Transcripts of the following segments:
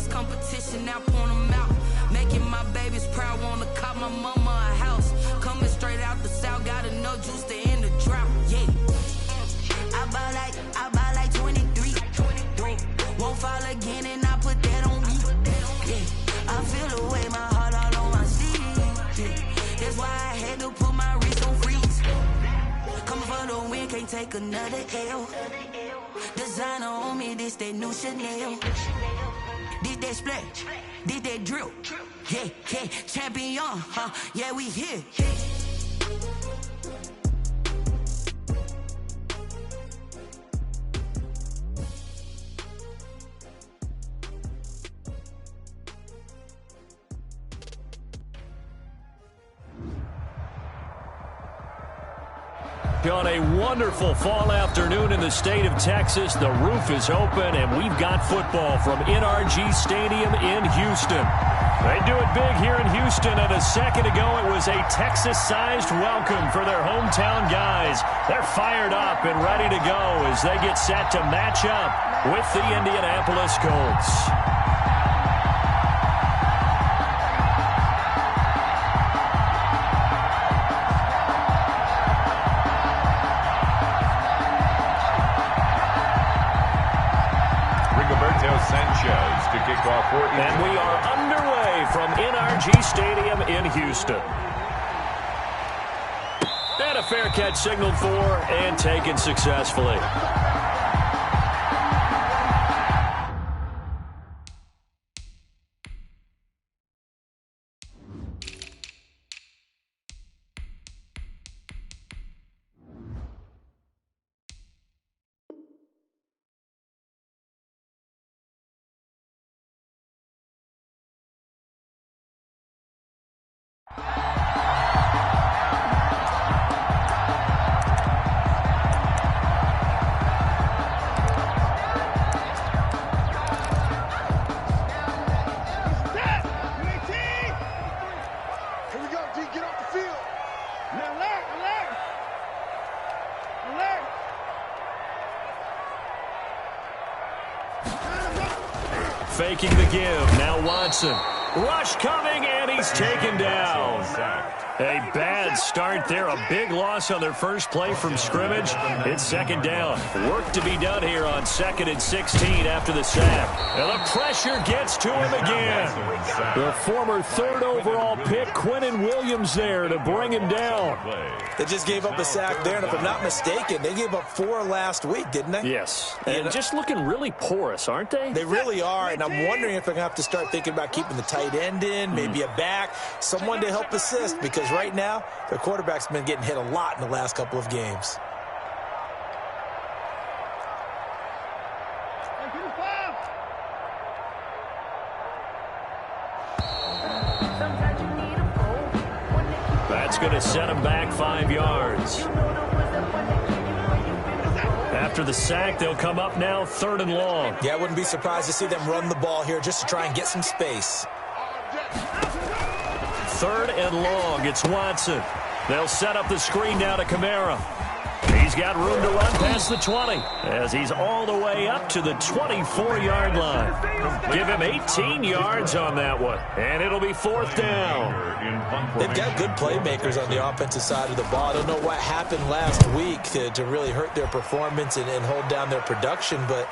it's competition, now point them out. Making my babies proud, wanna cop my mama a house. Coming straight out the south, got enough juice to end the drought. Yeah. I buy like 23. Won't fall again and I put that on me. Yeah. I feel the way, my heart all on my sleeve. Yeah. That's why I had to put my wrist on freeze. Coming for the win, can't take another L. Designer on me, this that new Chanel. Did that splash, did that drill. Yeah, yeah, champion, huh? Yeah, we here. On a wonderful fall afternoon in the state of Texas, the roof is open, and we've got football from NRG Stadium in Houston. They do it big here in Houston, and a second ago it was a Texas-sized welcome for their hometown guys. They're fired up and ready to go as they get set to match up with the Indianapolis Colts. Sanchez to kick off for Indiana. And we are underway from NRG Stadium in Houston. And a fair catch signaled for and taken successfully. Faking the give. Now Watson. Rush coming, and he's taken down. A bad start there. A big loss on their first play from scrimmage. It's second down. Work to be done here on 2nd and 16 after the sack. And the pressure gets to him again. The former 3rd overall pick, Quinnen Williams, there to bring him down. They just gave up a sack there, and if I'm not mistaken, they gave up 4 last week, didn't they? Yes. And just looking really porous, aren't they? They really are, and I'm wondering if they're going to have to start thinking about keeping the tight end in, maybe a back, someone to help assist, because right now their quarterback's been getting hit a lot in the last couple of games. That's going to set him back 5 yards. After the sack, they'll come up now 3rd and long. Yeah, I wouldn't be surprised to see them run the ball here just to try and get some space. 3rd and long. It's Watson. They'll set up the screen now to Kamara. He's got room to run past the 20 as he's all the way up to the 24-yard line. Give him 18 yards on that one, and it'll be 4th down. They've got good playmakers on the offensive side of the ball. I don't know what happened last week to really hurt their performance and hold down their production, but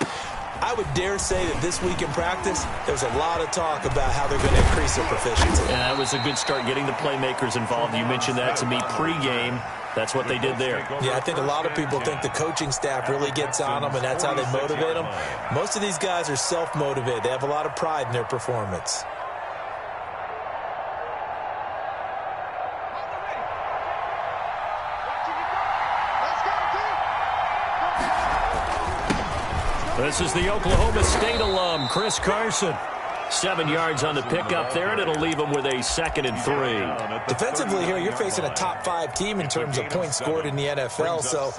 I would dare say that this week in practice, there's a lot of talk about how they're going to increase their proficiency. And that was a good start getting the playmakers involved. You mentioned that to me pregame. That's what they did there. Yeah, I think a lot of people think the coaching staff really gets on them, and that's how they motivate them. Most of these guys are self-motivated. They have a lot of pride in their performance. This is the Oklahoma State alum, Chris Carson. 7 yards on the pickup there, and it'll leave him with a 2nd and 3. Defensively here, you're facing a top-5 team in terms of points scored in the NFL. So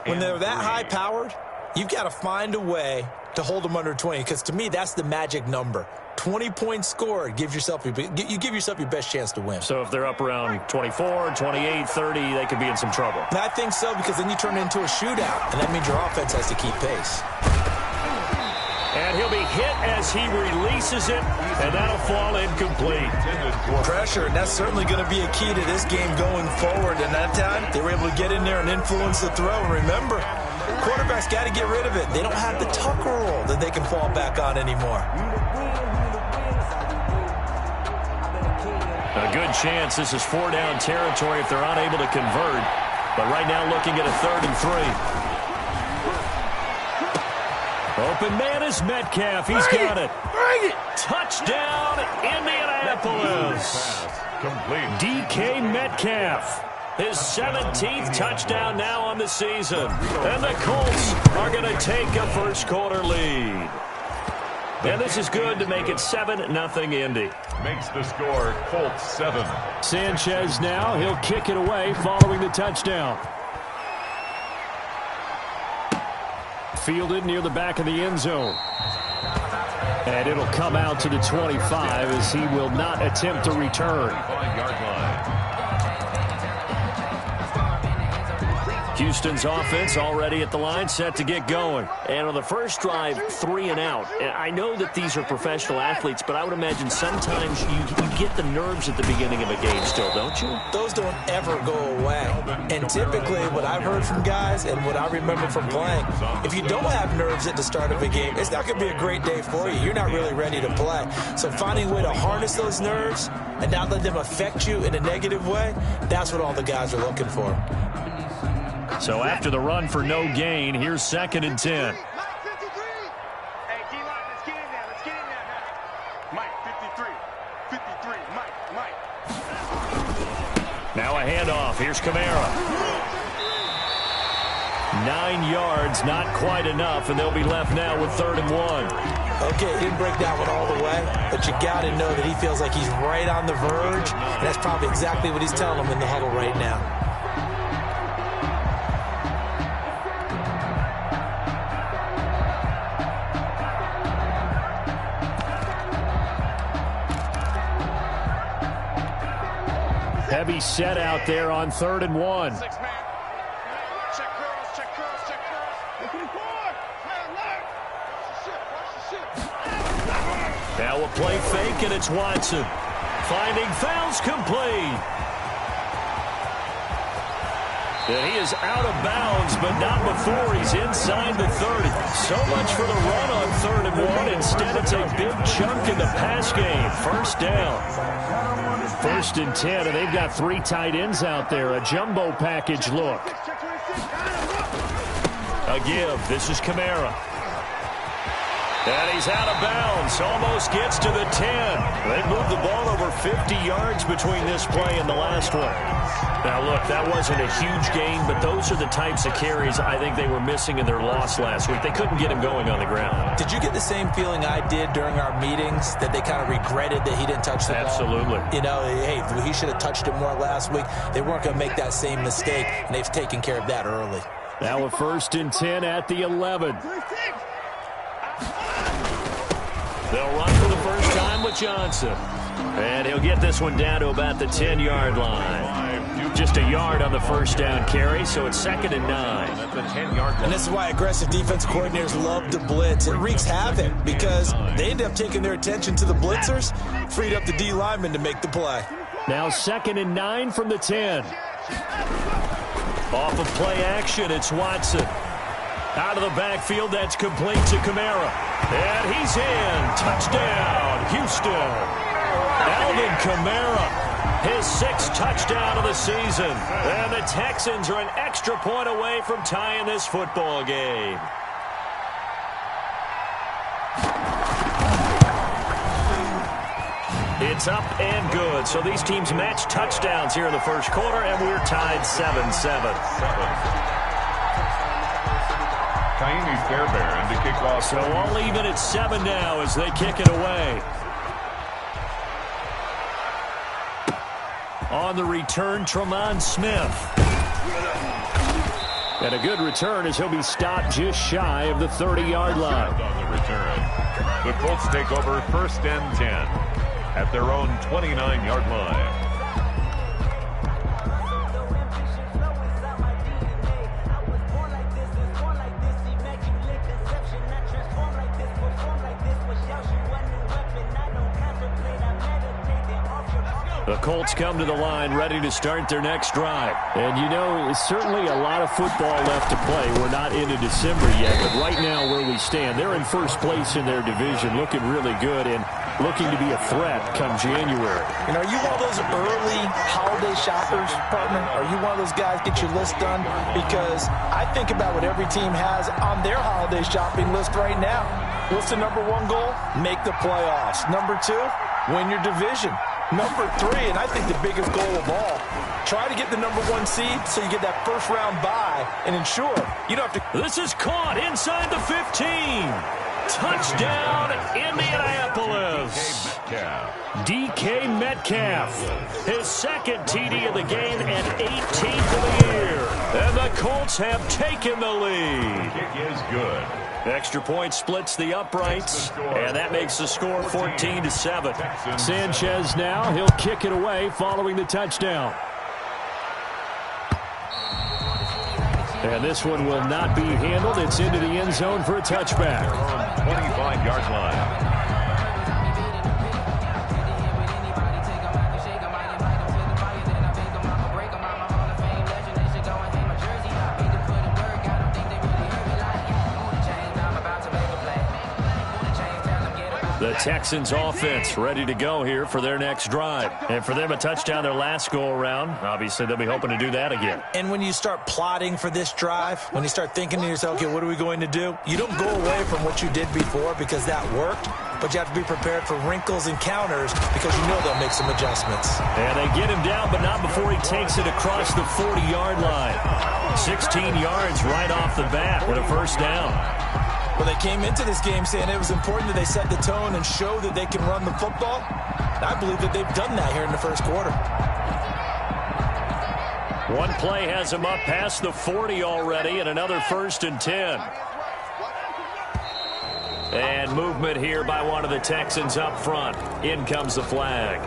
when they're that high-powered, you've got to find a way to hold them under 20, because to me, that's the magic number. 20 points scored, you give yourself your best chance to win. So if they're up around 24, 28, 30, they could be in some trouble. And I think so, because then you turn it into a shootout, and that means your offense has to keep pace. And he'll be hit as he releases it, and that'll fall incomplete. Pressure, and that's certainly going to be a key to this game going forward. And that time, they were able to get in there and influence the throw. And remember, quarterbacks got to get rid of it. They don't have the Tucker roll that they can fall back on anymore. A good chance this is 4-down territory if they're unable to convert. But right now looking at a 3rd and 3. Open man is Metcalf. He's got it. Touchdown, Indianapolis. DK Metcalf. His 17th touchdown now on the season. And the Colts are going to take a first-quarter lead. And this is good to make it 7-0 Indy. Makes the score Colts 7. Sanchez now. He'll kick it away following the touchdown. Fielded near the back of the end zone. And it'll come out to the 25 as he will not attempt to return. 5-yard line. Houston's offense already at the line, set to get going. And on the first drive, 3 and out. And I know that these are professional athletes, but I would imagine sometimes you get the nerves at the beginning of a game still, don't you? Those don't ever go away. And typically what I've heard from guys and what I remember from playing, if you don't have nerves at the start of a game, it's not going to be a great day for you. You're not really ready to play. So finding a way to harness those nerves and not let them affect you in a negative way, that's what all the guys are looking for. So after the run for no gain, here's 2nd and 10. Now a handoff. Here's Kamara. 9 yards, not quite enough, and they'll be left now with 3rd and 1. Okay, he didn't break that one all the way, but you got to know that he feels like he's right on the verge, and that's probably exactly what he's telling them in the huddle right now. Heavy set out there on 3rd and 1. Now a play fake, and it's Watson. Finding Fowles complete. And he is out of bounds, but not before he's inside the 30. So much for the run on 3rd and 1. Instead, it's a big chunk in the pass game. 1st down. 1st and 10, and they've got 3 tight ends out there. A jumbo package look. A give. This is Kamara. And he's out of bounds. Almost gets to the 10. They moved the ball over 50 yards between this play and the last one. Now, look, that wasn't a huge gain, but those are the types of carries I think they were missing in their loss last week. They couldn't get him going on the ground. Did you get the same feeling I did during our meetings, that they kind of regretted that he didn't touch the ball? Absolutely. You know, hey, he should have touched it more last week. They weren't going to make that same mistake, and they've taken care of that early. Now a 1st and 10 at the 11. They'll run for the first time with Johnson. And he'll get this one down to about the 10-yard line. Just a yard on the 1st down carry, so it's 2nd and 9. And this is why aggressive defense coordinators love to blitz. It wreaks havoc because they end up taking their attention to the blitzers, freed up the D lineman to make the play. Now 2nd and 9 from the 10. Off of play action, it's Watson. Out of the backfield, that's complete to Kamara. And he's in. Touchdown, Houston. Alvin Kamara, his 6th touchdown of the season. And the Texans are an extra point away from tying this football game. It's up and good. So these teams match touchdowns here in the 1st quarter, and we're tied 7-7. Taimi Fairbairn to kick off. So all even at 7 now as they kick it away. On the return, Tremont Smith. And a good return as he'll be stopped just shy of the 30-yard line. On the return. The Colts take over 1st and 10 at their own 29-yard line. The Colts come to the line ready to start their next drive. And, you know, it's certainly a lot of football left to play. We're not into December yet, but right now where we stand, they're in first place in their division, looking really good and looking to be a threat come January. You know, are you one of those early holiday shoppers, partner? Are you one of those guys get your list done? Because I think about what every team has on their holiday shopping list right now. What's the number one goal? Make the playoffs. Number two, win your division. Number three, and I think the biggest goal of all, try to get the number one seed so you get that first round bye and ensure you don't have to. This is caught inside the 15. Touchdown, Indianapolis. DK Metcalf, his second TD of the game and 18th of the year. And the Colts have taken the lead. Kick is good. Extra point splits the uprights, and that makes the score 14-7. Sanchez now, he'll kick it away following the touchdown. And this one will not be handled. It's into the end zone for a touchback. 25-yard line. The Texans offense ready to go here for their next drive. And for them, a touchdown their last go-around. Obviously, they'll be hoping to do that again. And when you start plotting for this drive, when you start thinking to yourself, okay, what are we going to do? You don't go away from what you did before because that worked, but you have to be prepared for wrinkles and counters because you know they'll make some adjustments. And they get him down, but not before he takes it across the 40-yard line. 16 yards right off the bat with a first down. Well, they came into this game saying it was important that they set the tone and show that they can run the football. And I believe that they've done that here in the first quarter. One play has him up past the 40 already, and another 1st and 10. And movement here by one of the Texans up front. In comes the flag.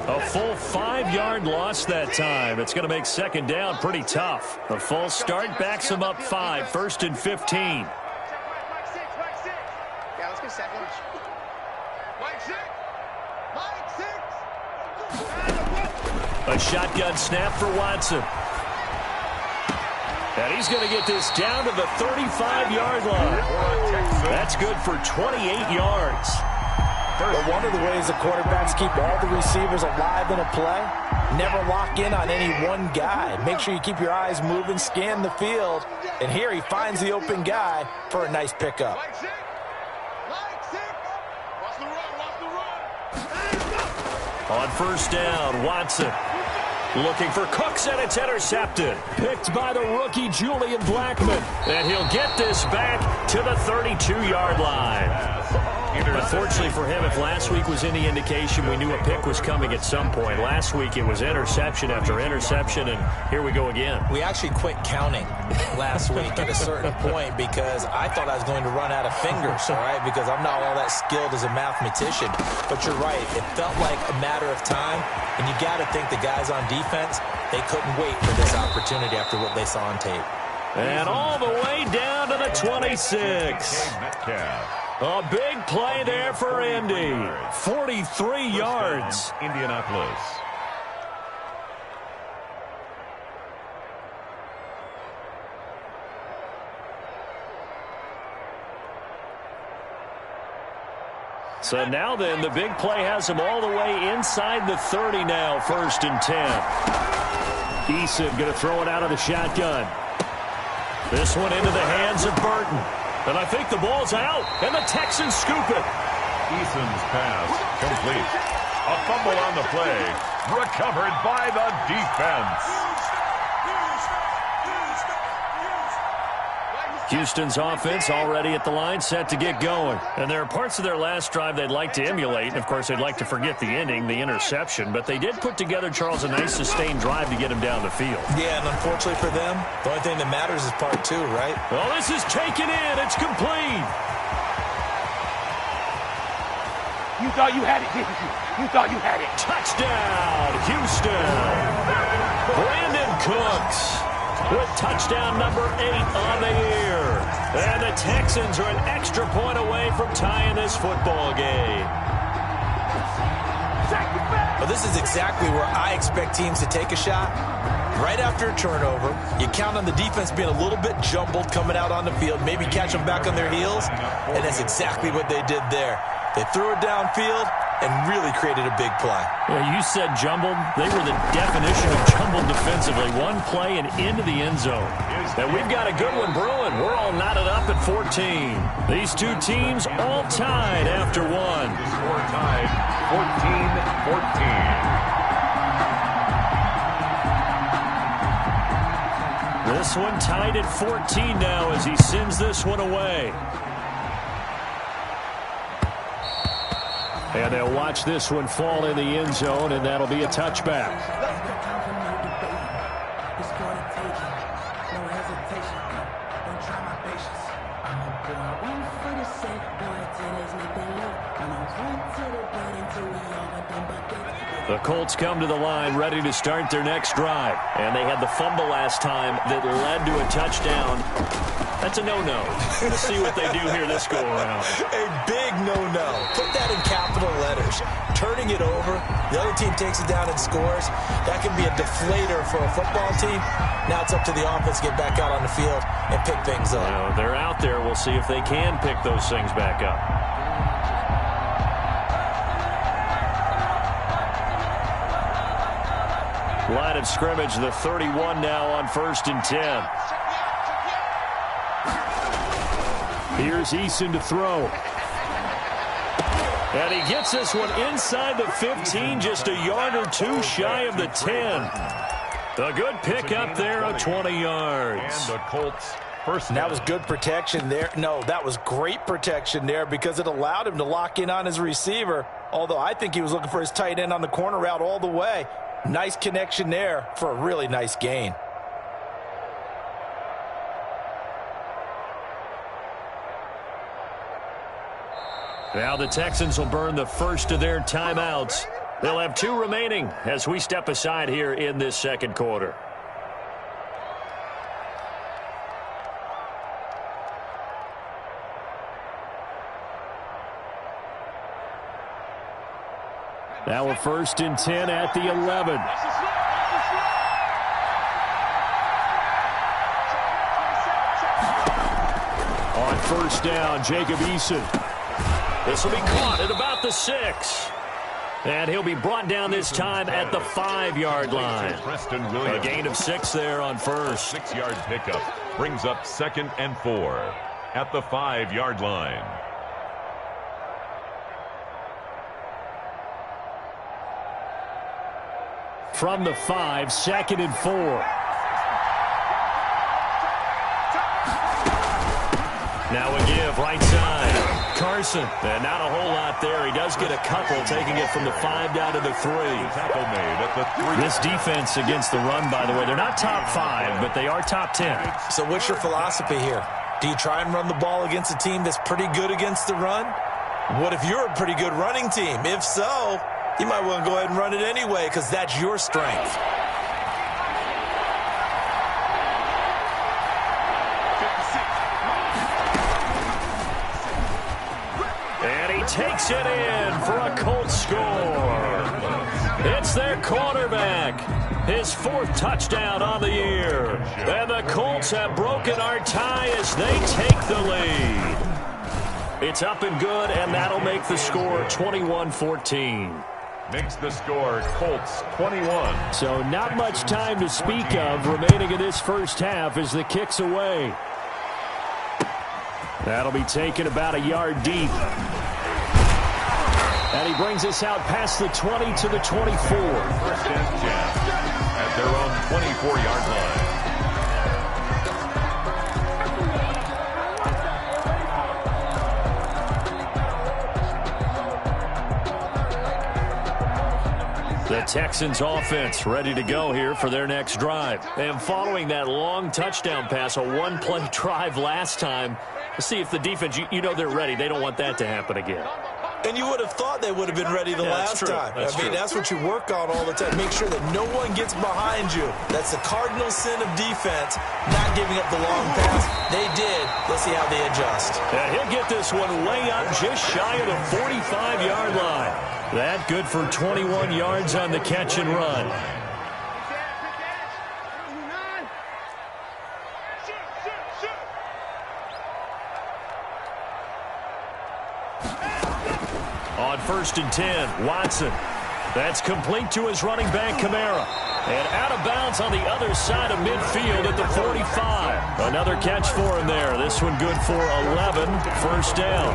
A full 5-yard loss that time. It's going to make second down pretty tough. A full start backs him up 5, 1st and 15. A shotgun snap for Watson. And he's going to get this down to the 35-yard line. That's good for 28 yards. Well, one of the ways the quarterbacks keep all the receivers alive in a play, never lock in on any one guy. Make sure you keep your eyes moving, scan the field. And here he finds the open guy for a nice pickup. On first down, Watson looking for Cooks, and it's intercepted. Picked by the rookie Julian Blackmon. And he'll get this back to the 32-yard line. Unfortunately for him, if last week was any indication, we knew a pick was coming at some point. Last week it was interception after interception, and here we go again. We actually quit counting last week at a certain point because I thought I was going to run out of fingers, all right, because I'm not all that skilled as a mathematician. But you're right. It felt like a matter of time, and you got to think the guys on defense, they couldn't wait for this opportunity after what they saw on tape. And all the way down to the 26. A big play there for Indy. 43 yards. Indianapolis. So now then, the big play has him all the way inside the 30 now, 1st and 10. Eason going to throw it out of the shotgun. This one into the hands of Burton. And I think the ball's out, and the Texans scoop it. Eason's pass complete. A fumble on the play. Recovered by the defense. Houston's offense already at the line, set to get going. And there are parts of their last drive they'd like to emulate. Of course, they'd like to forget the ending, the interception. But they did put together, Charles, a nice sustained drive to get him down the field. Yeah, and unfortunately for them, the only thing that matters is part 2, right? Well, this is taken in. It's complete. You thought you had it, didn't you? You thought you had it. Touchdown, Houston. Brandon Cooks with touchdown number 8 on the year. And the Texans are an extra point away from tying this football game. Take it back. Well, this is exactly where I expect teams to take a shot. Right after a turnover, you count on the defense being a little bit jumbled coming out on the field, maybe catch them back on their heels, and that's exactly what they did there. They threw it downfield and really created a big play. Yeah, you said jumbled. They were the definition of jumbled defensively. One play and into the end zone. And we've got a good one brewing. We're all knotted up at 14. These two teams all tied after one. Score tied 14-14. This one tied at 14 now as he sends this one away. And they'll watch this one fall in the end zone, and that'll be a touchback. The Colts come to the line ready to start their next drive. And they had the fumble last time that led to a touchdown. That's a no-no. We'll see what they do here this go-around. A big no-no. Put that in capital letters. Turning it over, the other team takes it down and scores. That can be a deflator for a football team. Now it's up to the offense to get back out on the field and pick things up. Well, they're out there. We'll see if they can pick those things back up. Line of scrimmage, the 31 now on 1st and 10. Here's Eason to throw. And he gets this one inside the 15, just a yard or two shy of the 10. A good pick up there of 20 yards. And the Colts first. And that was good protection there. No, that was great protection there because it allowed him to lock in on his receiver. Although I think he was looking for his tight end on the corner route all the way. Nice connection there for a really nice gain. Now the Texans will burn the first of their timeouts. They'll have 2 remaining as we step aside here in this second quarter. Now a 1st and 10 at the 11. On 1st down, Jacob Eason. This will be caught at about the 6. And he'll be brought down this time at the 5-yard line. A gain of 6 there on 1st. 6-yard pickup brings up 2nd and 4 at the 5-yard line. From the 5, 2nd and 4. Now a give right side. Carson, and not a whole lot there. He does get a couple, taking it from the 5 down to the 3. Tackle made at the 3. This defense against the run, by the way, they're not top 5, but they are top 10. So what's your philosophy here? Do you try and run the ball against a team that's pretty good against the run? What if you're a pretty good running team? If so, you might want to go ahead and run it anyway because that's your strength. And he takes it in for a Colts score. It's their quarterback. His 4th touchdown on the year. And the Colts have broken our tie as they take the lead. It's up and good, and that'll make the score 21-14. Makes the score Colts 21. So not much time to speak of remaining in this first half as the kick's away. That'll be taken about a yard deep. And he brings us out past the 20 to the 24. 1st and 10 at their own 24-yard line. The Texans offense ready to go here for their next drive. And following that long touchdown pass, a 1-play drive last time, let's see if the defense, you know they're ready. They don't want that to happen again. And you would have thought they would have been ready the last time. That's what you work on all the time. Make sure that no one gets behind you. That's the cardinal sin of defense, not giving up the long pass. They did. Let's see how they adjust. And he'll get this one way up just shy of the 45-yard line. That out, good for 21 yards on the catch and run. On 1st and 10, Watson. That's complete to his running back, Kamara. And out of bounds on the other side of midfield at the 45. Another catch for him there. This one good for 11, first down.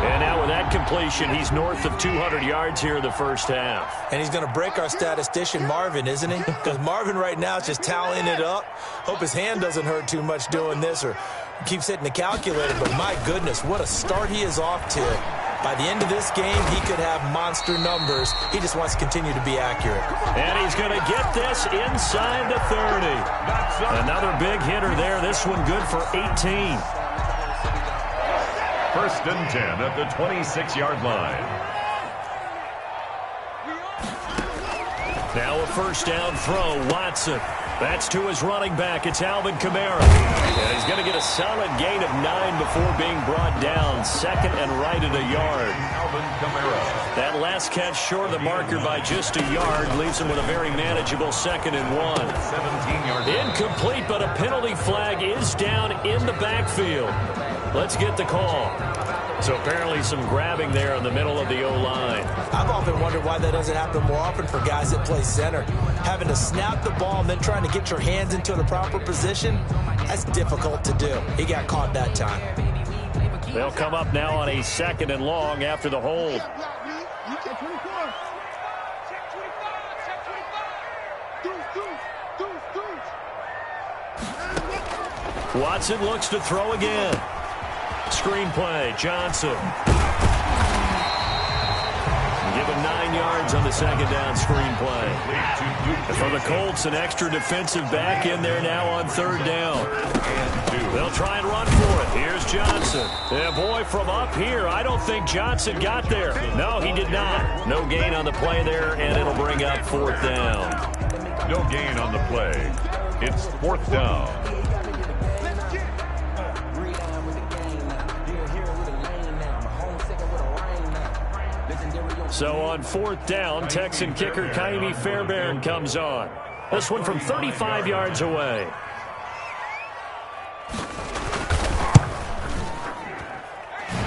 And now with that completion, he's north of 200 yards here in the first half. And he's going to break our statistician, Marvin, isn't he? Because Marvin right now is just tallying it up. Hope his hand doesn't hurt too much doing this or keeps hitting the calculator. But my goodness, what a start he is off to. By the end of this game, he could have monster numbers. He just wants to continue to be accurate. And he's going to get this inside the 30. Another big hitter there. This one good for 18. 1st and 10 at the 26-yard line. Now a first down throw, Watson. That's to his running back. It's Alvin Kamara. And he's going to get a solid gain of 9 before being brought down. 2nd and right at a yard. Alvin Kamara. That last catch short of the marker by just a yard leaves him with a very manageable 2nd and 1. 17 yards. Incomplete, but a penalty flag is down in the backfield. Let's get the call. So apparently some grabbing there in the middle of the O-line. I've often wondered why that doesn't happen more often for guys that play center. Having to snap the ball and then trying to get your hands into the proper position, that's difficult to do. He got caught that time. They'll come up now on a 2nd and long after the hold. Watson looks to throw again. Screenplay, Johnson. Give him 9 yards on the 2nd down screenplay. For the Colts, an extra defensive back in there now on 3rd down. They'll try and run for it. Here's Johnson. Yeah, boy, from up here, I don't think Johnson got there. No, he did not. No gain on the play there, and it'll bring up 4th down. No gain on the play. It's 4th down. So on 4th down, Texan kicker Kaimi Fairbairn comes on. This one from 35 yards away.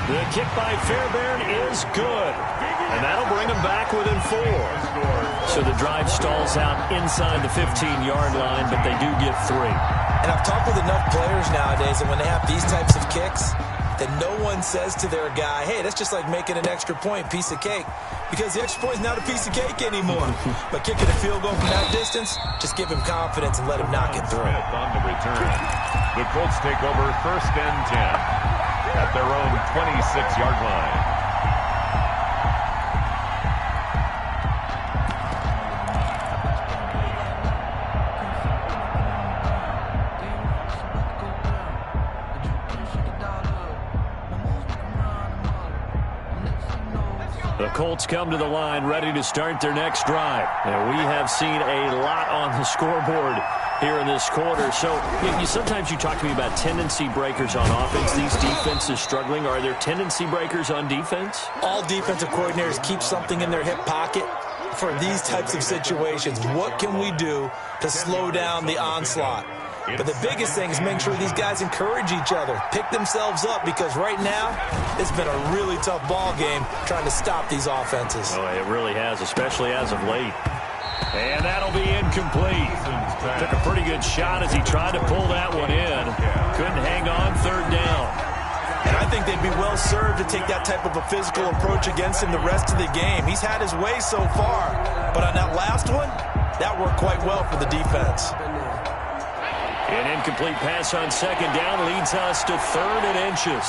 The kick by Fairbairn is good. And that'll bring him back within 4. So the drive stalls out inside the 15-yard line, but they do get 3. And I've talked with enough players nowadays, and when they have these types of kicks, that no one says to their guy, hey, that's just like making an extra point, piece of cake. Because the extra point is not a piece of cake anymore. But kicking a field goal from that distance, just give him confidence and let him knock it through. On the return, the Colts take over 1st and 10 at their own 26-yard line. The Colts come to the line ready to start their next drive. And we have seen a lot on the scoreboard here in this quarter. So sometimes you talk to me about tendency breakers on offense. These defenses struggling. Are there tendency breakers on defense? All defensive coordinators keep something in their hip pocket for these types of situations. What can we do to slow down the onslaught? But the biggest thing is making sure these guys encourage each other, pick themselves up, because right now it's been a really tough ball game trying to stop these offenses. Oh, it really has, especially as of late. And that'll be incomplete. Took a pretty good shot as he tried to pull that one in. Couldn't hang on, 3rd down. And I think they'd be well served to take that type of a physical approach against him the rest of the game. He's had his way so far, but on that last one, that worked quite well for the defense. An incomplete pass on 2nd down leads us to 3rd and inches.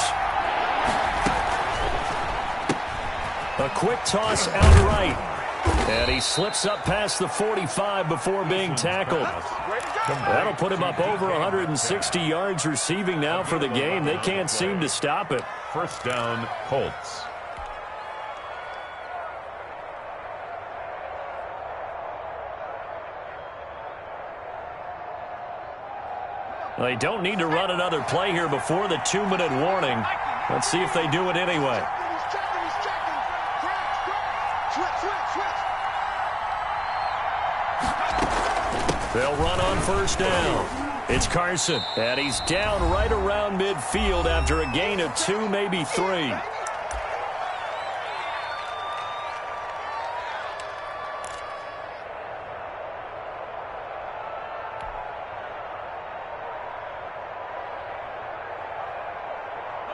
A quick toss out right. And he slips up past the 45 before being tackled. That'll put him up over 160 yards receiving now for the game. They can't seem to stop it. 1st down, Colts. They don't need to run another play here before the 2-minute warning. Let's see if they do it anyway. They'll run on first down. It's Carson, and he's down right around midfield after a gain of 2, maybe 3.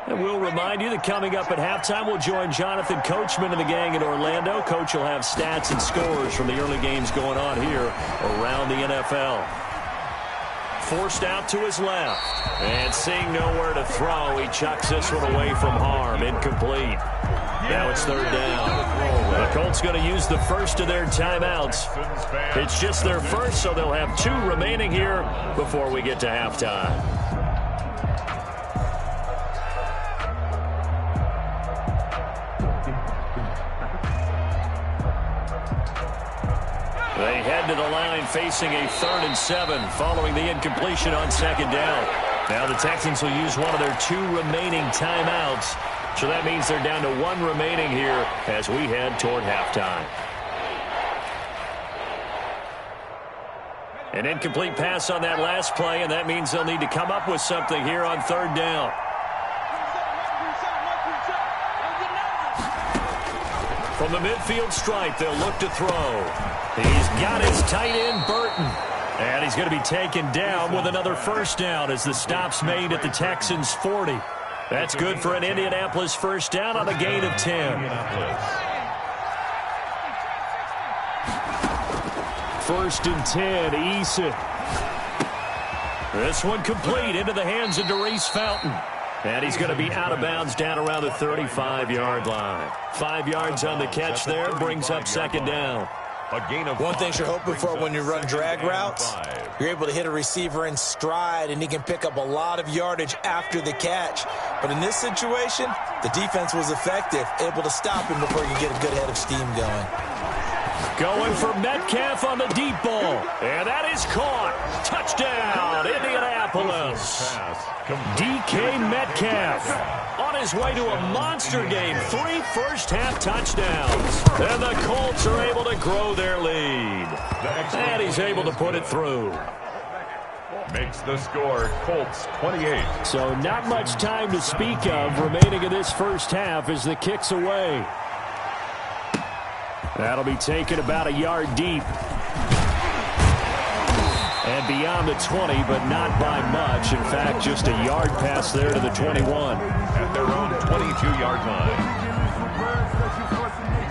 And we'll remind you that coming up at halftime, we'll join Jonathan Coachman and the gang in Orlando. Coach will have stats and scores from the early games going on here around the NFL. Forced out to his left. And seeing nowhere to throw, he chucks this one away from harm. Incomplete. Now it's third down. The Colts going to use the first of their timeouts. It's just their first, so they'll have 2 remaining here before we get to halftime. They head to the line facing a 3rd and 7 following the incompletion on second down. Now the Texans will use one of their 2 remaining timeouts. So that means they're down to 1 remaining here as we head toward halftime. An incomplete pass on that last play, and that means they'll need to come up with something here on third down. From the midfield stripe, they'll look to throw. He's got his tight end, Burton. And he's going to be taken down with another first down as the stop's made at the Texans' 40. That's good for an Indianapolis first down on a gain of 10. First and 10, Eason. This one complete into the hands of Darius Fountain. And he's going to be out of bounds down around the 35-yard line. 5 yards on the catch there, brings up second down. One thing you're hoping for when you run drag routes, you're able to hit a receiver in stride, and he can pick up a lot of yardage after the catch. But in this situation, the defense was effective, able to stop him before you get a good head of steam going. Going for Metcalf on the deep ball. And that is caught. Touchdown, Indianapolis. DK Metcalf on his way to a monster game. 3 first-half touchdowns. And the Colts are able to grow their lead. And he's able to put it through. Makes the score Colts 28. So not much time to speak of remaining in this first half as the kick's away. That'll be taken about a yard deep. And beyond the 20, but not by much. In fact, just a yard pass there to the 21. At their own 22-yard line.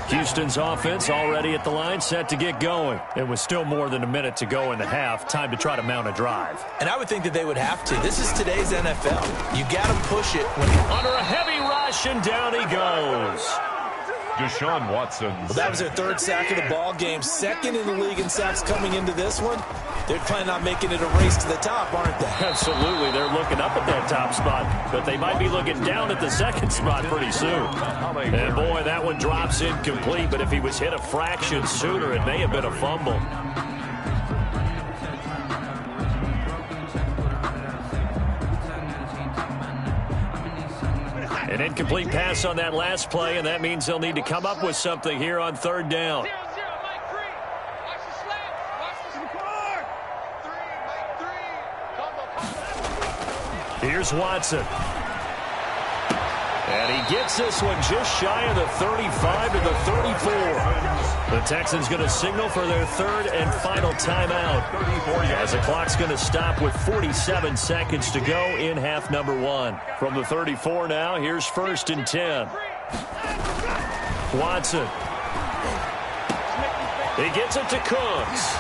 Houston's offense already at the line, set to get going. It was still more than a minute to go in the half. Time to try to mount a drive. And I would think that they would have to. This is today's NFL. You got to push it when under a heavy rush, and down he goes. Deshaun Watson. Well, that was their 3rd sack of the ball game. 2nd in the league in sacks coming into this one. They're planning on making it a race to the top, aren't they? Absolutely. They're looking up at that top spot, but they might be looking down at the 2nd spot pretty soon. And boy, that one drops incomplete, but if he was hit a fraction sooner, it may have been a fumble. An incomplete pass on that last play, and that means they'll need to come up with something here on third down. Here's Watson. And he gets this one just shy of the 35 to the 34. The Texans going to signal for their 3rd and final timeout as the clock's going to stop with 47 seconds to go in half number 1. From the 34 now, here's 1st and 10. Watson. He gets it to Cooks.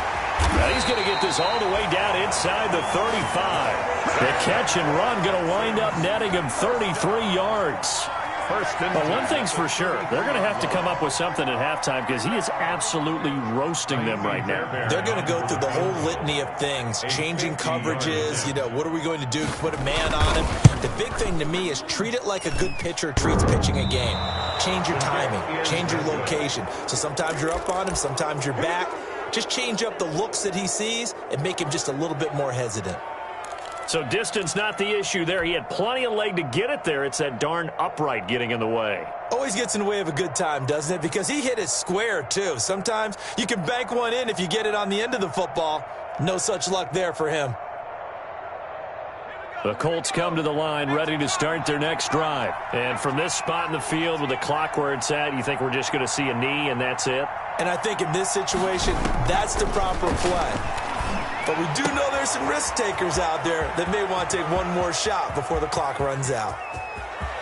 Now he's going to get this all the way down inside the 35. The catch and run going to wind up netting him 33 yards. But one thing's for sure, they're going to have to come up with something at halftime because he is absolutely roasting them right now. They're going to go through the whole litany of things, changing coverages, what are we going to do to put a man on him? The big thing to me is treat it like a good pitcher treats pitching a game. Change your timing, change your location. So sometimes you're up on him, sometimes you're back. Just change up the looks that he sees and make him just a little bit more hesitant. So distance not the issue there. He had plenty of leg to get it there. It's that darn upright getting in the way. Always gets in the way of a good time, doesn't it? Because he hit it square, too. Sometimes you can bank one in if you get it on the end of the football. No such luck there for him. The Colts come to the line ready to start their next drive. And from this spot in the field with the clock where it's at, you think we're just going to see a knee and that's it? And I think in this situation, that's the proper play. But we do know there's some risk takers out there that may want to take one more shot before the clock runs out.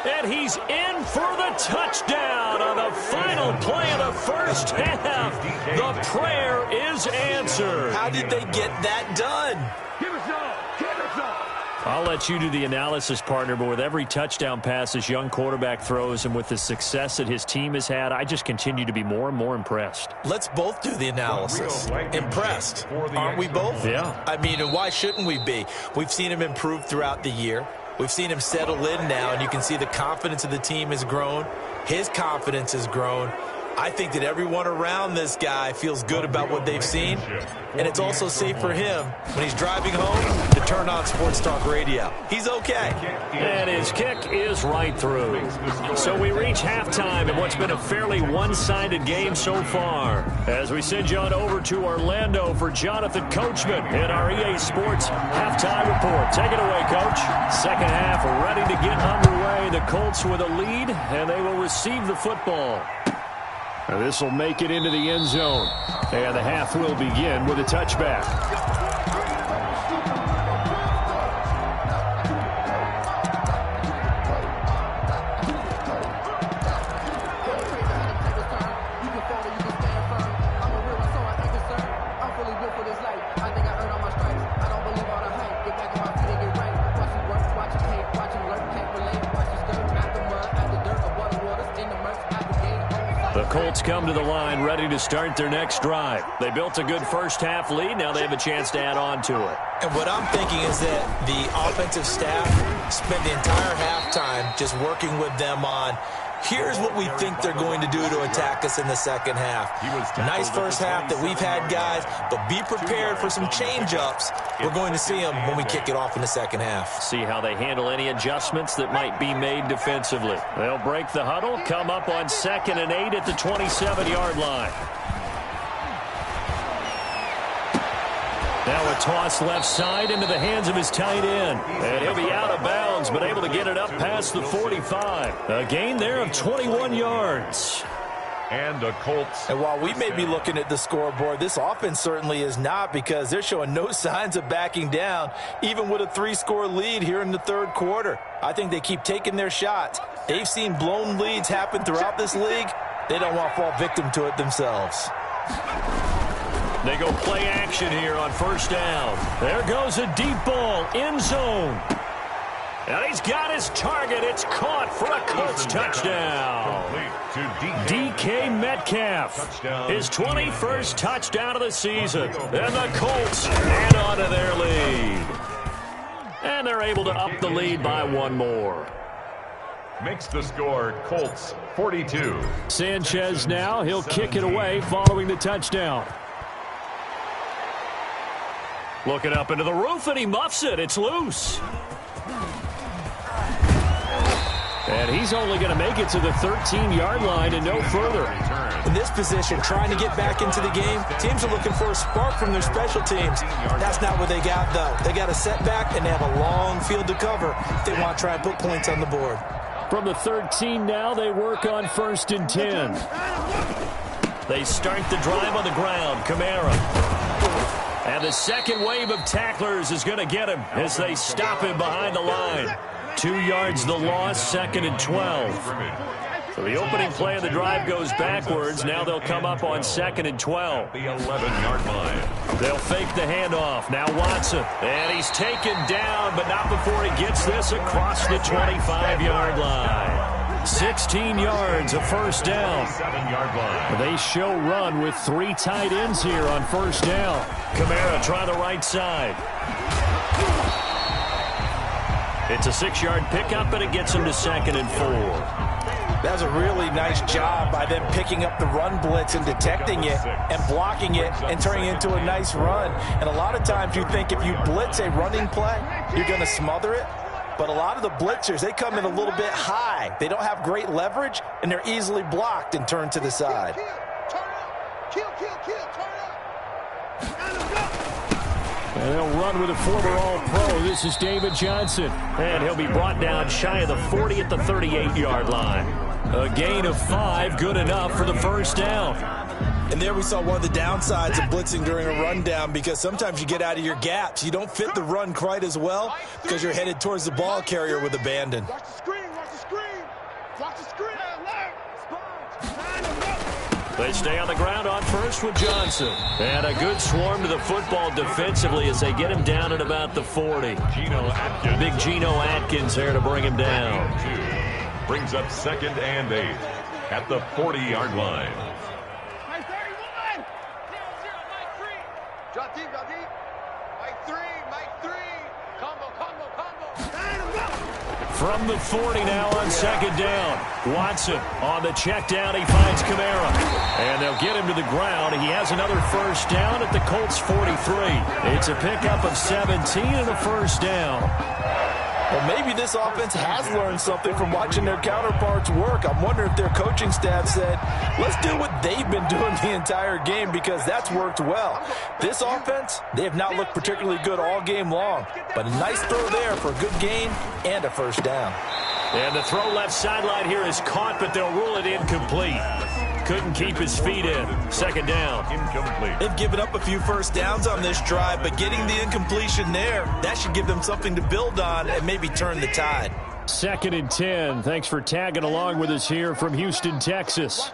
And he's in for the touchdown on the final play of the first half. The prayer is answered. How did they get that done? Give us all. Give us all. I'll let you do the analysis, partner, but with every touchdown pass this young quarterback throws and with the success that his team has had, I just continue to be more and more impressed. Let's both do the analysis. Impressed. Aren't we both? Yeah. I mean, and why shouldn't we be? We've seen him improve throughout the year. We've seen him settle in now, and you can see the confidence of the team has grown. His confidence has grown. I think that everyone around this guy feels good about what they've seen, and it's also safe for him when he's driving home to turn on Sports Talk Radio. He's okay. And his kick is right through. So we reach halftime in what's been a fairly one-sided game so far. As we send you on over to Orlando for Jonathan Coachman in our EA Sports halftime report. Take it away, Coach. Second half ready to get underway. The Colts with a lead, and they will receive the football. This will make it into the end zone. And the half will begin with a touchback. Colts come to the line ready to start their next drive. They built a good first half lead. Now they have a chance to add on to it. And what I'm thinking is that the offensive staff spent the entire halftime just working with them on here's what we think they're going to do to attack us in the second half. Nice first half that we've had, guys, but be prepared for some change-ups. We're going to see them when we kick it off in the second half. See how they handle any adjustments that might be made defensively. They'll break the huddle, come up on 2nd and 8 at the 27-yard line. Now a toss left side into the hands of his tight end. And he'll be out of bounds, but able to get it up past the 45. A gain there of 21 yards. And the Colts. And while we may be looking at the scoreboard, this offense certainly is not, because they're showing no signs of backing down, even with a 3-score lead here in the third quarter. I think they keep taking their shots. They've seen blown leads happen throughout this league. They don't want to fall victim to it themselves. They go play action here on first down. There goes a deep ball, end zone. And he's got his target. It's caught for a Colts touchdown. DK Metcalf, his 21st touchdown of the season. And the Colts add on to their lead. And they're able to up the lead by one more. Makes the score Colts 42. Sanchez now, he'll kick it away following the touchdown. Looking up into the roof, and he muffs it. It's loose. And he's only going to make it to the 13-yard line and no further. In this position, trying to get back into the game, teams are looking for a spark from their special teams. That's not what they got, though. They got a setback, and they have a long field to cover if they want to try and put points on the board. From the 13 now, they work on 1st and 10. They start the drive on the ground. Kamara. And the second wave of tacklers is going to get him as they stop him behind the line. 2 yards the loss, 2nd and 12. So the opening play of the drive goes backwards. Now they'll come up on 2nd and 12. The 11-yard line. They'll fake the handoff. Now Watson. And he's taken down, but not before he gets this across the 25-yard line. 16 yards, a first down. 7-yard line. They show run with 3 tight ends here on first down. Kamara try the right side. It's a 6-yard pickup, and it gets him to 2nd and 4. That was a really nice job by them picking up the run blitz and detecting it and blocking it and turning it into a nice run. And a lot of times you think if you blitz a running play, you're going to smother it. But a lot of the blitzers, they come in a little bit high. They don't have great leverage, and they're easily blocked and turned to the side. And they'll run with a former All-Pro. This is David Johnson. And he'll be brought down shy of the 40 at the 38-yard line. A gain of 5, good enough for the first down. And there we saw one of the downsides of blitzing during a rundown, because sometimes you get out of your gaps. You don't fit the run quite as well because you're headed towards the ball carrier with abandon. Watch the screen, watch the screen. Watch the screen. They stay on the ground on first with Johnson. And a good swarm to the football defensively as they get him down at about the 40. Big Geno Atkins there to bring him down. Brings up 2nd and 8 at the 40-yard line. Mike 31. 0-0, Mike 3. Drop deep, drop deep. Mike 3, Mike 3. Combo. From the 40 now on 2nd down. Watson on the check down. He finds Kamara. And they'll get him to the ground. He has another first down at the Colts 43. It's a pickup of 17 and a first down. Well, maybe this offense has learned something from watching their counterparts work. I'm wondering if their coaching staff said, let's do what they've been doing the entire game, because that's worked well. This offense, they have not looked particularly good all game long, but a nice throw there for a good gain and a first down. And the throw left sideline here is caught, but they'll rule it incomplete. Couldn't keep his feet in. 2nd down. Incomplete. They've given up a few first downs on this drive, but getting the incompletion there, that should give them something to build on and maybe turn the tide. 2nd and 10. Thanks for tagging along with us here from Houston, Texas.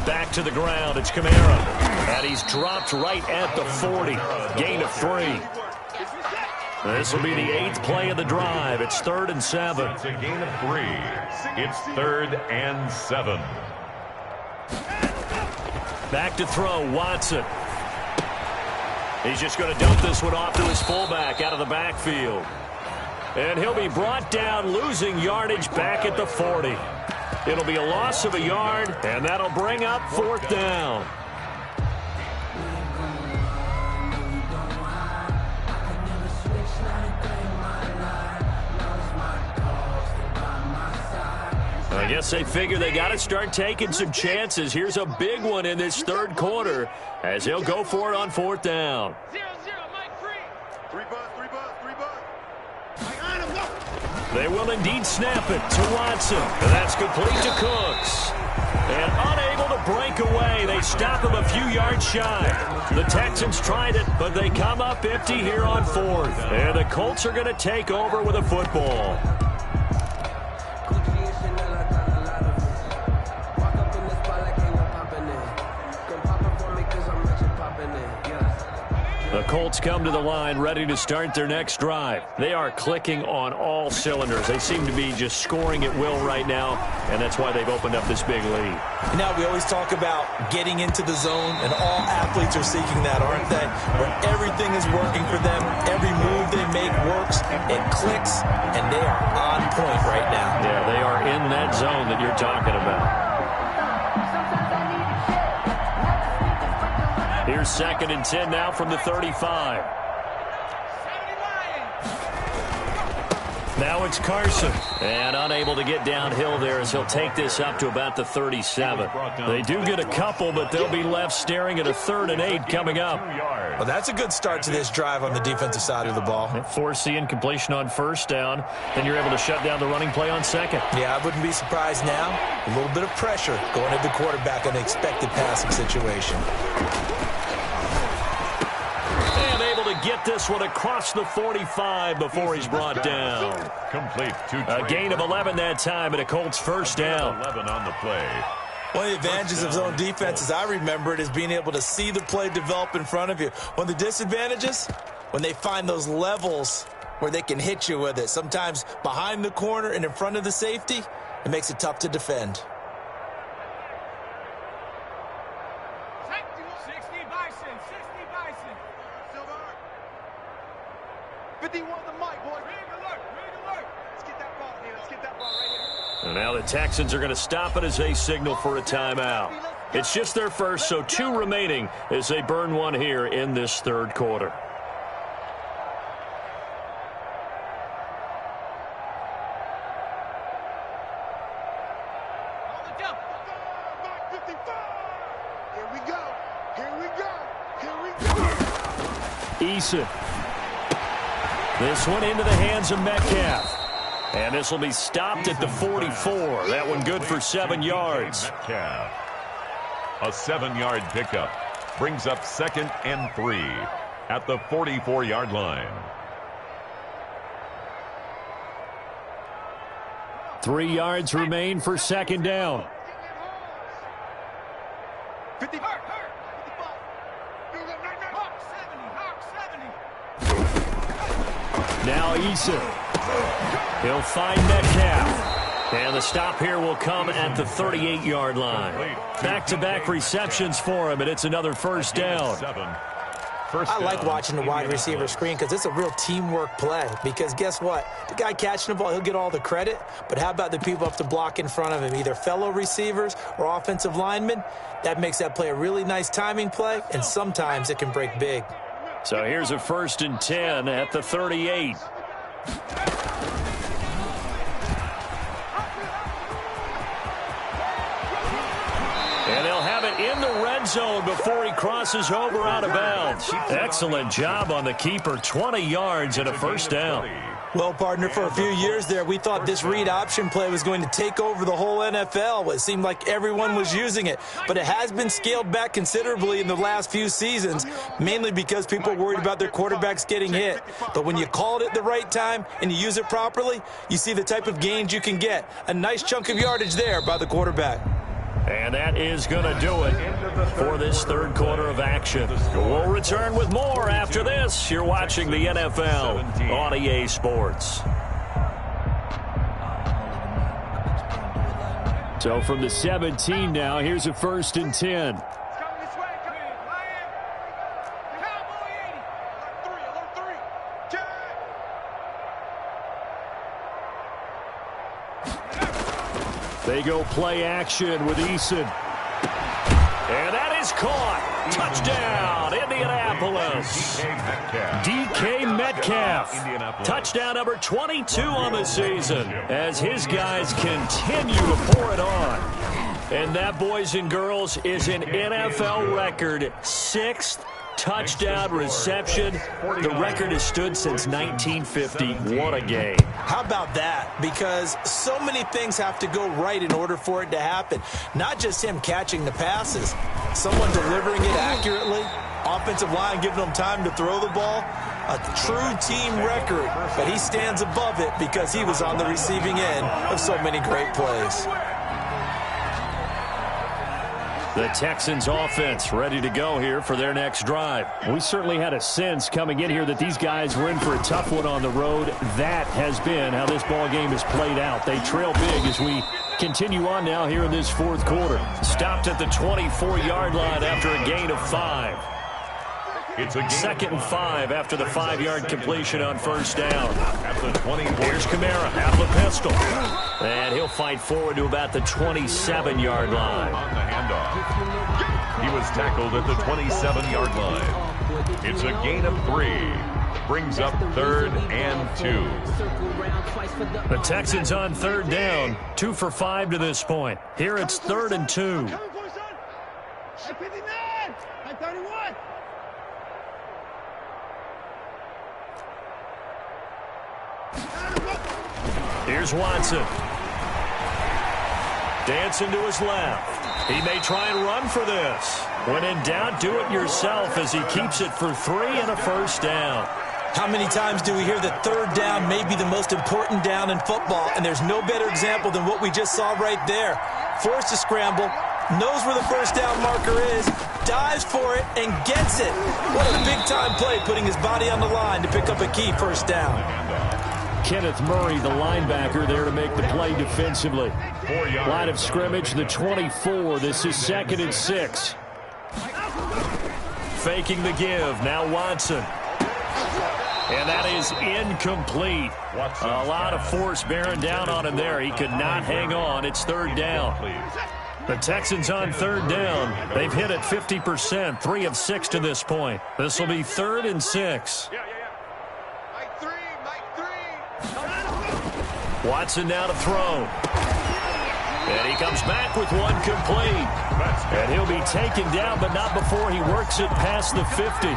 Back to the ground. It's Kamara. And he's dropped right at the 40. Gain of 3. This will be the 8th play of the drive. It's 3rd and 7. It's a gain of 3. It's 3rd and 7. Back to throw, Watson. He's just going to dump this one off to his fullback out of the backfield. And he'll be brought down, losing yardage back at the 40. It'll be a loss of a yard, and that'll bring up 4th down. I guess they figure they got to start taking some chances. Here's a big one in this 3rd quarter as he'll go for it on 4th down. 0-0, Mike 3. 3 buzz. They will indeed snap it to Watson. And that's complete to Cooks. And unable to break away. They stop him a few yards shy. The Texans tried it, but they come up empty here on 4th. And the Colts are going to take over with a football. The Colts come to the line ready to start their next drive. They are clicking on all cylinders. They seem to be just scoring at will right now, and that's why they've opened up this big lead. Now, we always talk about getting into the zone, and all athletes are seeking that, aren't they? Where everything is working for them, every move they make works, it clicks, and they are on point right now. Yeah, they are in that zone that you're talking about. Here's 2nd and 10 now from the 35. Now it's Carson. And unable to get downhill there as he'll take this up to about the 37. They do get a couple, but they'll be left staring at a 3rd and 8 coming up. Well, that's a good start to this drive on the defensive side of the ball. Force the incompletion on 1st down. Then you're able to shut down the running play on 2nd. Yeah, I wouldn't be surprised now. A little bit of pressure going at the quarterback in an expected passing situation. Get this one across the 45 before he's brought down. Complete. A gain of 11 that time, and a Colts first down. 11 on the play. One of the advantages of zone defense, as I remember it, is being able to see the play develop in front of you. One of the disadvantages, when they find those levels where they can hit you with it. Sometimes behind the corner and in front of the safety, it makes it tough to defend. 51 the mic, boy. Read alert. Let's get that ball here. Let's get that ball right here. And now the Texans are going to stop it as they signal for a timeout. It's just their first, so 2 remaining as they burn one here in this third quarter. Eason. This one into the hands of Metcalf. And this will be stopped at the 44. That one good for 7 yards. Metcalf. A 7-yard pickup brings up 2nd and 3 at the 44-yard line. 3 yards remain for 2nd down. 50. Now Eason. He'll find Metcalf. And the stop here will come at the 38-yard line. Back-to-back receptions for him, and it's another first down. I like watching the wide receiver screen because it's a real teamwork play. Because guess what? The guy catching the ball, he'll get all the credit. But how about the people up to block in front of him, either fellow receivers or offensive linemen? That makes that play a really nice timing play, and sometimes it can break big. So here's a 1st and 10 at the 38. And they'll have it in the red zone before he crosses over out of bounds. Excellent job on the keeper. 20 yards and a first down. Well, partner, for a few years there, we thought this read option play was going to take over the whole NFL. It seemed like everyone was using it. But it has been scaled back considerably in the last few seasons, mainly because people are worried about their quarterbacks getting hit. But when you call it at the right time and you use it properly, you see the type of gains you can get. A nice chunk of yardage there by the quarterback. And that is going to do it for this third quarter of action. We'll return with more after this. You're watching the NFL on EA Sports. So from the 17 now, here's a 1st and 10. They go play action with Eason. And that is caught. Touchdown, Indianapolis. DK Metcalf. Touchdown number 22 on the season as his guys continue to pour it on. And that, boys and girls, is an NFL record 6th touchdown reception. The record has stood since 1950. What a game. How about that? Because so many things have to go right in order for it to happen. Not just him catching the passes, someone delivering it accurately, offensive line giving them time to throw the ball. A true team record, but he stands above it because he was on the receiving end of so many great plays. The Texans offense ready to go here for their next drive. We certainly had a sense coming in here that these guys were in for a tough one on the road. That has been how this ball game has played out. They trail big as we continue on now here in this fourth quarter. Stopped at the 24-yard line after a gain of 5. It's a 2nd and 5 after the 5-yard completion on first down. At the 24. Here's Kamara out of the pistol. And he'll fight forward to about the 27-yard line. On the handoff. He was tackled at the 27-yard line. It's a gain of 3. Brings up 3rd and 2. The Texans on 3rd down. 2 for 5 to this point. Here it's 3rd and 2. Here's Watson. Dancing to his left. He may try and run for this. When in doubt, do it yourself as he keeps it for 3 and a first down. How many times do we hear that 3rd down may be the most important down in football? And there's no better example than what we just saw right there. Forced to scramble, knows where the first down marker is, dives for it, and gets it. What a big-time play, putting his body on the line to pick up a key first down. Kenneth Murray, the linebacker, there to make the play defensively. Line of scrimmage, the 24. This is 2nd and 6. Faking the give. Now Watson. And that is incomplete. A lot of force bearing down on him there. He could not hang on. It's 3rd down. The Texans on third down. They've hit it 50%, 3 of 6 to this point. This will be 3rd and 6. Mike three. Watson now to throw. And he comes back with one complete. And he'll be taken down, but not before he works it past the 50.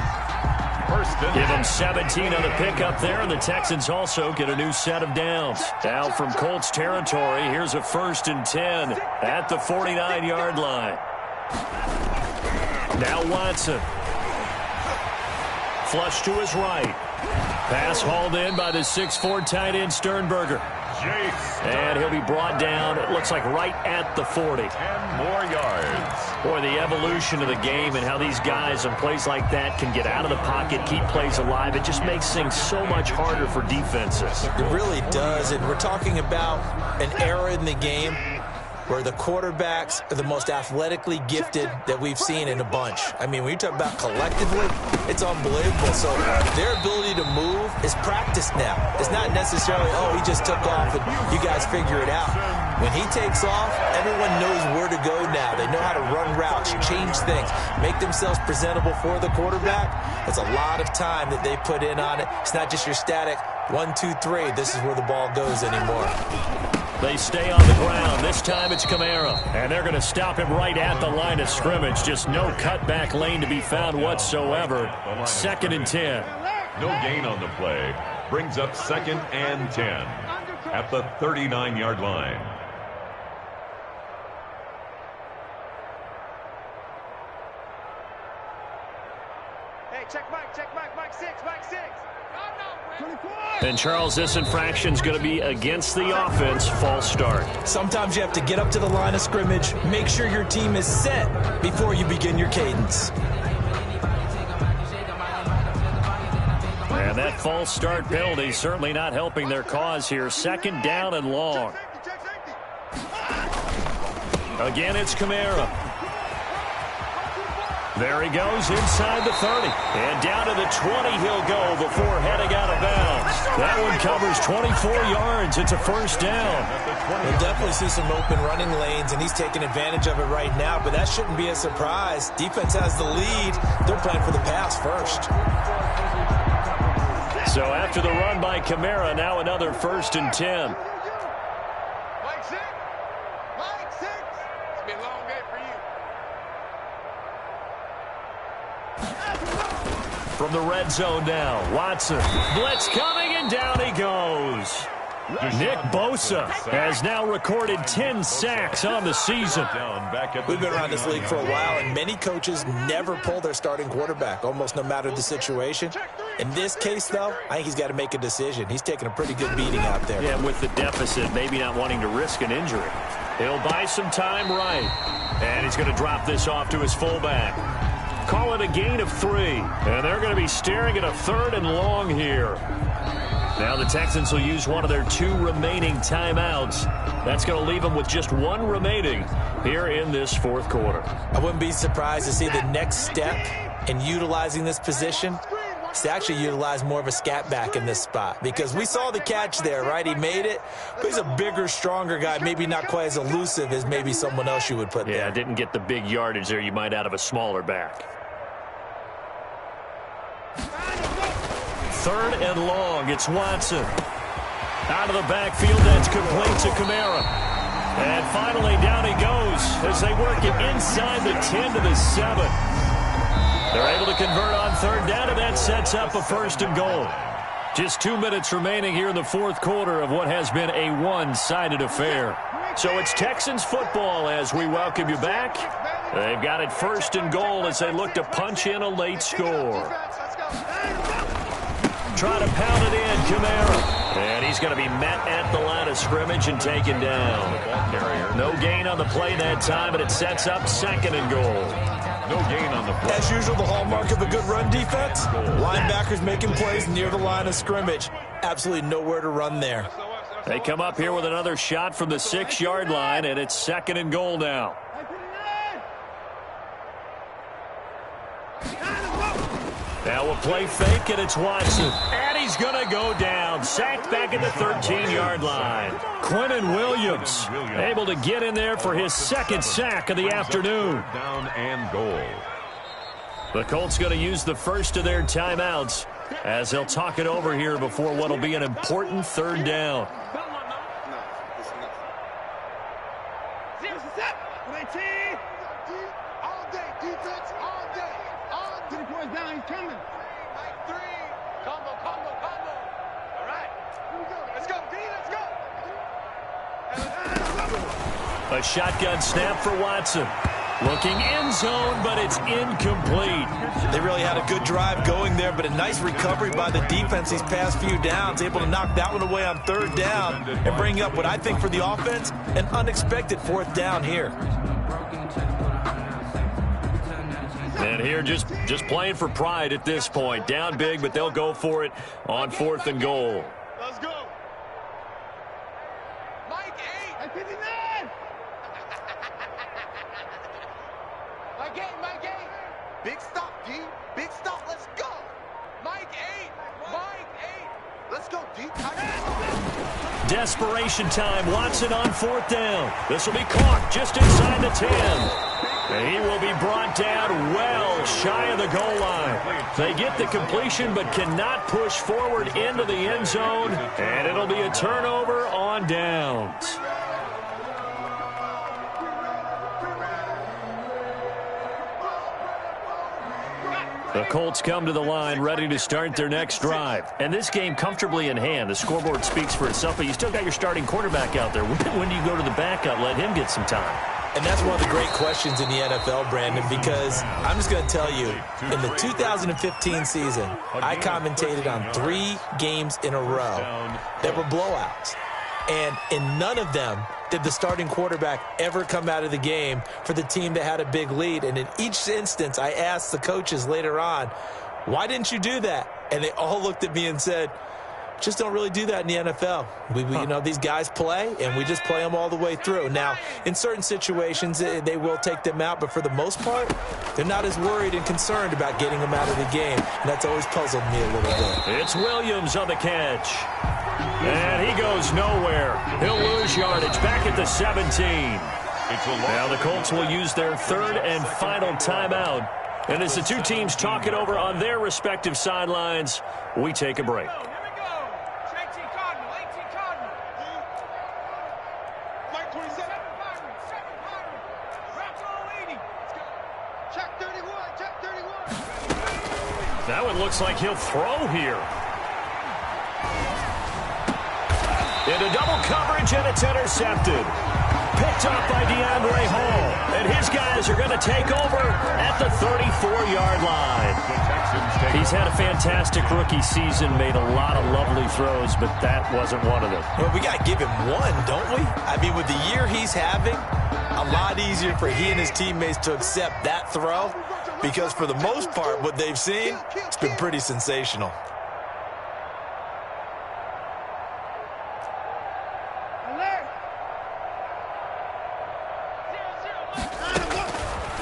Give him 17 on the pickup there, and the Texans also get a new set of downs. Now from Colts territory, here's a 1st and 10 at the 49-yard line. Now Watson. Flush to his right. Pass hauled in by the 6'4" tight end Sternberger. And he'll be brought down, it looks like right at the 40. 10 more yards. Boy, the evolution of the game and how these guys on plays like that can get out of the pocket, keep plays alive, it just makes things so much harder for defenses. It really does, and we're talking about an era in the game where the quarterbacks are the most athletically gifted that we've seen in a bunch. I mean, when you talk about collectively, it's unbelievable. So their ability to move is practiced now. It's not necessarily, oh, he just took off and you guys figure it out. When he takes off, everyone knows where to go now. They know how to run routes, change things, make themselves presentable for the quarterback. It's a lot of time that they put in on it. It's not just your static 1, 2, 3. This is where the ball goes anymore. They stay on the ground. This time it's Kamara. And they're going to stop him right at the line of scrimmage. Just no cutback lane to be found whatsoever. 2nd and 10. No gain on the play. Brings up 2nd and 10 at the 39-yard line. Hey, check Mike 6. And Charles, this infraction's going to be against the offense. False start. Sometimes you have to get up to the line of scrimmage, make sure your team is set before you begin your cadence. And that false start penalty certainly not helping their cause here. 2nd down and long. Again, it's Kamara. There he goes inside the 30. And down to the 20 he'll go before heading out of bounds. That one covers 24 yards. It's a 1st down. We'll definitely see some open running lanes, and he's taking advantage of it right now, but that shouldn't be a surprise. Defense has the lead. They're playing for the pass first. So after the run by Kamara, now another 1st and 10. Mike 6. It's gonna be a long day for you. From the red zone now, Watson. Blitz coming, and down he goes. Nick Bosa has now recorded 10 sacks on the season. We've been around this league for a while, and many coaches never pull their starting quarterback, almost no matter the situation. In this case, though, I think he's got to make a decision. He's taking a pretty good beating out there. Yeah, with the deficit, maybe not wanting to risk an injury. He'll buy some time right. And he's going to drop this off to his fullback. Call it a gain of 3. And they're going to be staring at a 3rd and long here. Now the Texans will use one of their 2 remaining timeouts. That's going to leave them with just 1 remaining here in this 4th quarter. I wouldn't be surprised to see the next step in utilizing this position is to actually utilize more of a scat back in this spot, because we saw the catch there, right? He made it, but he's a bigger, stronger guy, maybe not quite as elusive as maybe someone else you would put there. Yeah, didn't get the big yardage there you might out of a smaller back. 3rd and long. It's Watson. Out of the backfield, that's complete to Kamara. And finally, down he goes as they work it inside the 10 to the 7. They're able to convert on 3rd down, and that sets up a 1st and goal. Just 2 minutes remaining here in the 4th quarter of what has been a one-sided affair. So it's Texans football as we welcome you back. They've got it 1st and goal as they look to punch in a late score. Try to pound it in, Kamara. And he's going to be met at the line of scrimmage and taken down. No gain on the play that time, but it sets up 2nd and goal. No gain on the play. As usual, the hallmark of a good run defense, linebackers making plays near the line of scrimmage. Absolutely nowhere to run there. They come up here with another shot from the 6-yard line, and it's 2nd and goal now. Now we'll play fake, and it's Watson. And he's going to go down. Sacked back at the 13-yard line. Quinnen Williams able to get in there for his second sack of the afternoon. Down and goal. The Colts going to use the first of their timeouts as they'll talk it over here before what will be an important third down. All day, defense, all day. All 3 points down, he's coming. Like 3. Combo. All right. Here we go. Let's go, D, let's go. A shotgun snap for Watson. Looking end zone, but it's incomplete. They really had a good drive going there, but a nice recovery by the defense these past few downs, able to knock that one away on third down and bring up what I think for the offense, an unexpected fourth down here. And here just playing for pride at this point. Down big, but they'll go for it on 4th and goal. Let's go. Mike 8. 59. Mike 8. Big stop, D. Big stop. Let's go. Mike 8. Let's go, D. Desperation time. Watson on 4th down. This will be caught just inside the 10. And he will be brought down well shy of the goal line. They get the completion but cannot push forward into the end zone. And it'll be a turnover on downs. The Colts come to the line ready to start their next drive. And this game comfortably in hand. The scoreboard speaks for itself, but you still got your starting quarterback out there. When do you go to the backup, let him get some time? And that's one of the great questions in the NFL, Brandon, because I'm just going to tell you, in the 2015 season, I commentated on 3 games in a row that were blowouts. And in none of them did the starting quarterback ever come out of the game for the team that had a big lead. And in each instance, I asked the coaches later on, why didn't you do that? And they all looked at me and said, just don't really do that in the NFL. You know, these guys play, and we just play them all the way through. Now, in certain situations, they will take them out, but for the most part, they're not as worried and concerned about getting them out of the game, and that's always puzzled me a little bit. It's Williams on the catch. And he goes nowhere. He'll lose yardage back at the 17. Now the Colts will use their third and final timeout. And as the two teams talk it over on their respective sidelines, we take a break. That one looks like he'll throw here. Into double coverage, and it's intercepted. Picked up by DeAndre Hall. And his guys are going to take over at the 34-yard line. He's had a fantastic rookie season, made a lot of lovely throws, but that wasn't one of them. Well, we got to give him one, don't we? I mean, with the year he's having, a lot easier for he and his teammates to accept that throw, because for the most part, what they've seen, it's been pretty sensational.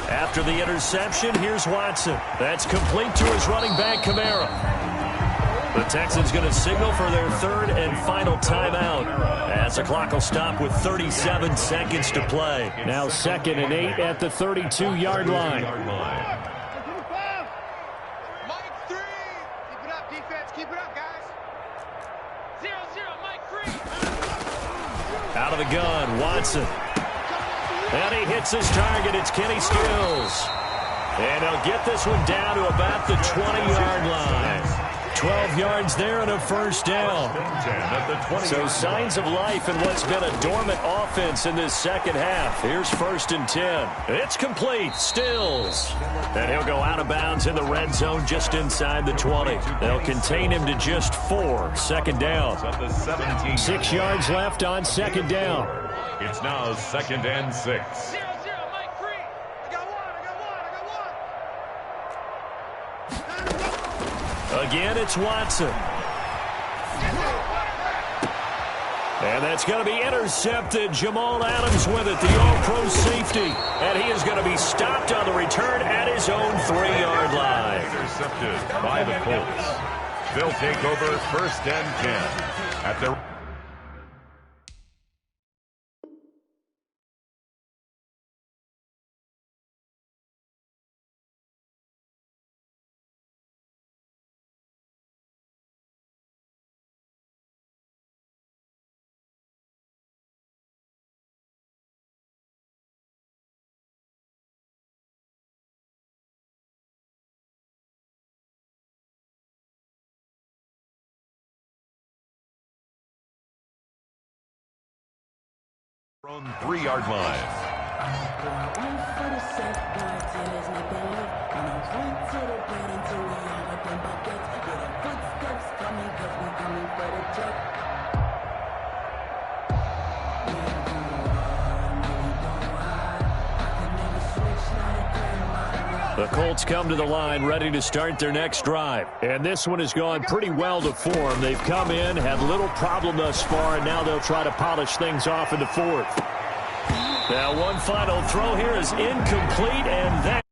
After the interception, here's Watson. That's complete to his running back, Kamara. The Texans going to signal for their third and final timeout as the clock will stop with 37 seconds to play. Now 2nd and 8 at the 32-yard line. Mike 3. Keep it up, defense. Keep it up, guys. 0-0, Mike 3. Out of the gun, Watson. And he hits his target. It's Kenny Stills. And he'll get this one down to about the 20-yard line. 12 yards there and a first down. So signs of life in what's been a dormant offense in this second half. Here's 1st and 10. It's complete. Stills. And he'll go out of bounds in the red zone just inside the 20. They'll contain him to just 4. 2nd down. 6 yards left on 2nd down. It's now 2nd and 6. 0-0, Mike 3. I got one. Again, it's Watson. And that's going to be intercepted. Jamal Adams with it, the all-pro safety. And he is going to be stopped on the return at his own 3-yard line. Intercepted by the Colts. They'll take over 1st and 10 at their... From 3-yard line. The Colts come to the line ready to start their next drive. And this one has gone pretty well to form. They've come in, had little problem thus far, and now they'll try to polish things off in the 4th. Now one final throw here is incomplete, and that